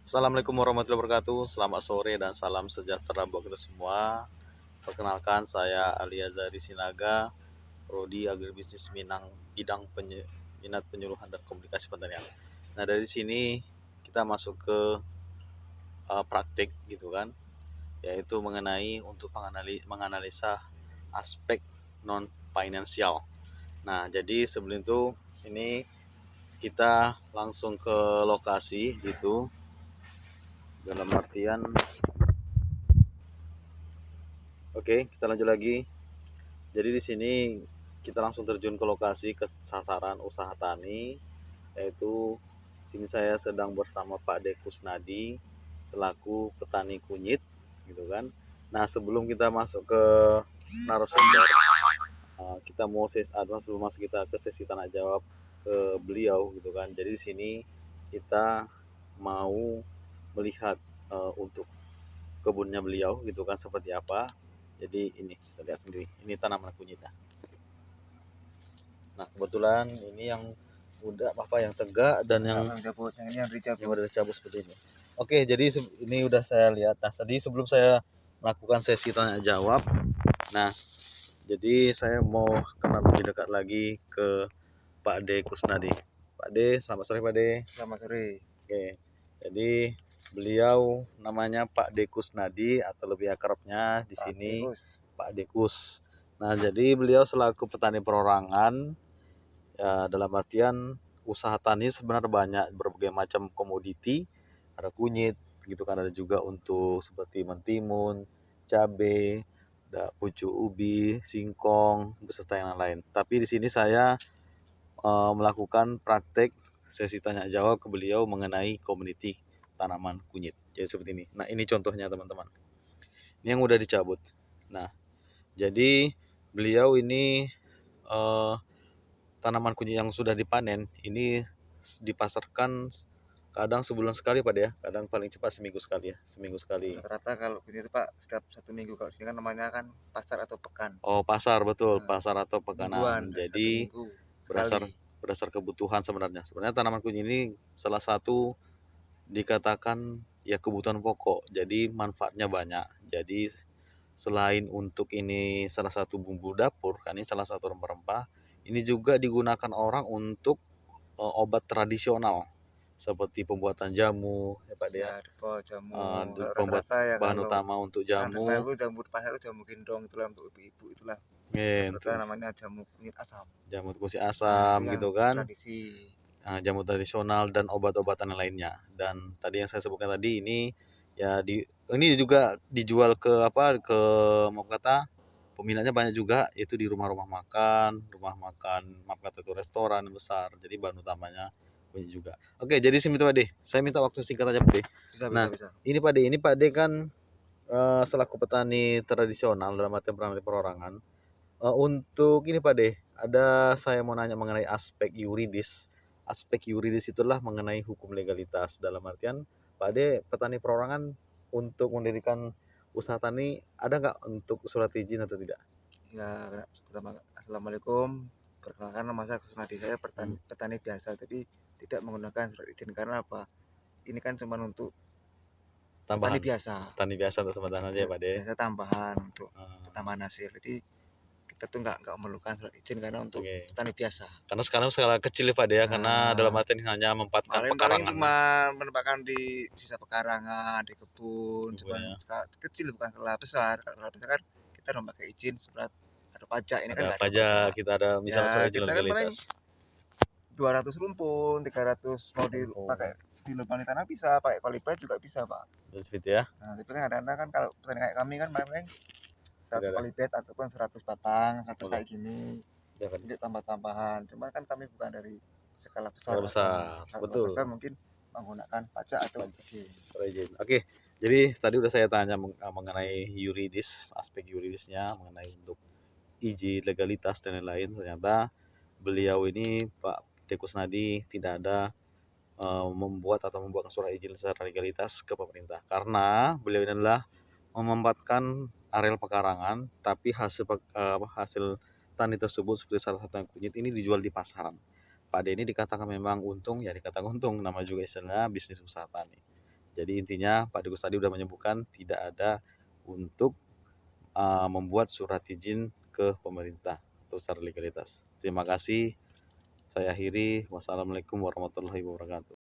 Assalamualaikum warahmatullahi wabarakatuh. Selamat sore dan salam sejahtera buat kita semua. Perkenalkan, saya Ali Azari Sinaga, Prodi Agribisnis Minang, bidang minat penyuluhan dan komunikasi pertanian. Nah, dari sini kita masuk ke praktik gitu kan, yaitu mengenai untuk menganalisa aspek non finansial. Nah, jadi sebelum itu ini kita langsung ke lokasi gitu, dalam artian oke, kita lanjut lagi. Jadi di sini kita langsung terjun ke lokasi ke sasaran usaha tani, yaitu sini saya sedang bersama Pak De Kusnadi selaku petani kunyit gitu kan. Nah, sebelum kita masuk ke narasumber, kita mau sebelum masuk kita ke sesi tanya jawab ke beliau gitu kan. Jadi di sini kita mau melihat untuk kebunnya beliau gitu kan seperti apa. Jadi ini kita lihat sendiri, ini tanaman kunyitnya. Nah, kebetulan ini yang udah yang tegak dan yang udah dicabut seperti ini. Oke, jadi ini udah saya lihat. Nah, tadi sebelum saya melakukan sesi tanya jawab, nah jadi saya mau kenal lebih dekat lagi ke Pak De Kusnadi. Pak De, selamat sore Pak De. Selamat sore. Oke, jadi beliau namanya Pak De Kusnadi atau lebih akrabnya di sini Pak Dekus. Nah, jadi beliau selaku petani perorangan, ya, dalam artian usaha tani sebenarnya banyak berbagai macam komoditi, ada kunyit gitu kan, ada juga untuk seperti mentimun, cabai, ada pucuk ubi, singkong beserta yang lain. Tapi di sini saya melakukan praktek sesi tanya jawab ke beliau mengenai komoditi tanaman kunyit. Jadi seperti ini. Nah, ini contohnya teman-teman. Ini yang udah dicabut. Nah, jadi beliau ini tanaman kunyit yang sudah dipanen ini dipasarkan kadang sebulan sekali Pak ya, kadang paling cepat seminggu sekali ya, seminggu sekali. Rata-rata kalau kunyit itu Pak setiap 1 minggu, kalau sini kan namanya kan pasar atau pekan. Oh, pasar, betul, pasar atau pekanan. Jadi berdasar kebutuhan sebenarnya. Sebenarnya tanaman kunyit ini salah satu dikatakan ya kebutuhan pokok. Jadi manfaatnya banyak. Jadi selain untuk ini salah satu bumbu dapur, kan ini salah satu rempah-rempah, ini juga digunakan orang untuk obat tradisional seperti pembuatan jamu ya Pak ya, jamu, pembuat ya, bahan utama untuk jamu. Jamu pasar itu jamu gendong, itulah untuk ibu-ibu itulah. Rata namanya jamu kunyit asam. Jamu kunyit asam gitu kan. Tradisi. Jamu tradisional dan obat-obatan lainnya. Dan tadi yang saya sebutkan tadi ini ya ini juga dijual ke mau kata peminatnya banyak juga, yaitu di rumah makan maaf kata itu restoran besar. Jadi bahan utamanya banyak juga. Oke, jadi sini Pak De, saya minta waktu singkat aja Pak De. Bisa. Ini Pak De kan selaku petani tradisional dalam arti petani perorangan. Untuk ini Pak De, saya mau nanya mengenai aspek yuridis. Aspek yuridis itulah mengenai hukum legalitas. Dalam artian Pak De petani perorangan, untuk mendirikan usaha tani ada nggak untuk surat izin atau tidak? Ya, pertama assalamualaikum. Perkenalkan, nama saya Kusnadi, saya petani biasa tapi tidak menggunakan surat izin. Karena apa? Ini kan cuma untuk Tambahan. Petani biasa untuk sementara aja ya Pak De. Biasa tambahan untuk tambahan hasil. Jadi kita tuh nggak memerlukan surat izin karena untuk petani biasa. Karena sekarang skala kecil ya Pak De ya, karena dalam artian hanya menempatkan paling cuma menempatkan di sisa pekarangan, di kebun, cuma kecil, bukan skala besar. Kalau besar kan kita udah pakai izin, surat ada pajak. Ini kan nggak ada pajak. Kita ada misalnya surat izin legalitas. 200 rumpun, 300 mau dipakai di lubang di tanah bisa, pakai kolibet juga bisa Pak. Seperti ya. Nah, tapi kan kadang-kadang kan kalau petani kayak kami kan paling 100 kolibet ataupun 100 batang, satu kayak gini. Jadi tambah-tambahan. Cuma kan kami bukan dari skala besar. Betul. Besar mungkin menggunakan pajak atau izin. Oke. Jadi tadi udah saya tanya mengenai yuridis, aspek yuridisnya mengenai untuk izin, legalitas dan lain-lain. Ternyata beliau ini Pak De Kusnadi tidak ada membuat surat izin secara legalitas ke pemerintah, karena beliau ini adalah memanfaatkan areal pekarangan, tapi hasil tani tersebut seperti salah satu yang kunyit ini dijual di pasaran. Pak De ini dikatakan memang untung, ya dikatakan untung, nama juga istilah bisnis usaha tani. Jadi intinya Pak Dubes tadi sudah menyebutkan tidak ada untuk membuat surat izin ke pemerintah atau secara legalitas. Terima kasih. Saya akhiri. Wassalamualaikum warahmatullahi wabarakatuh.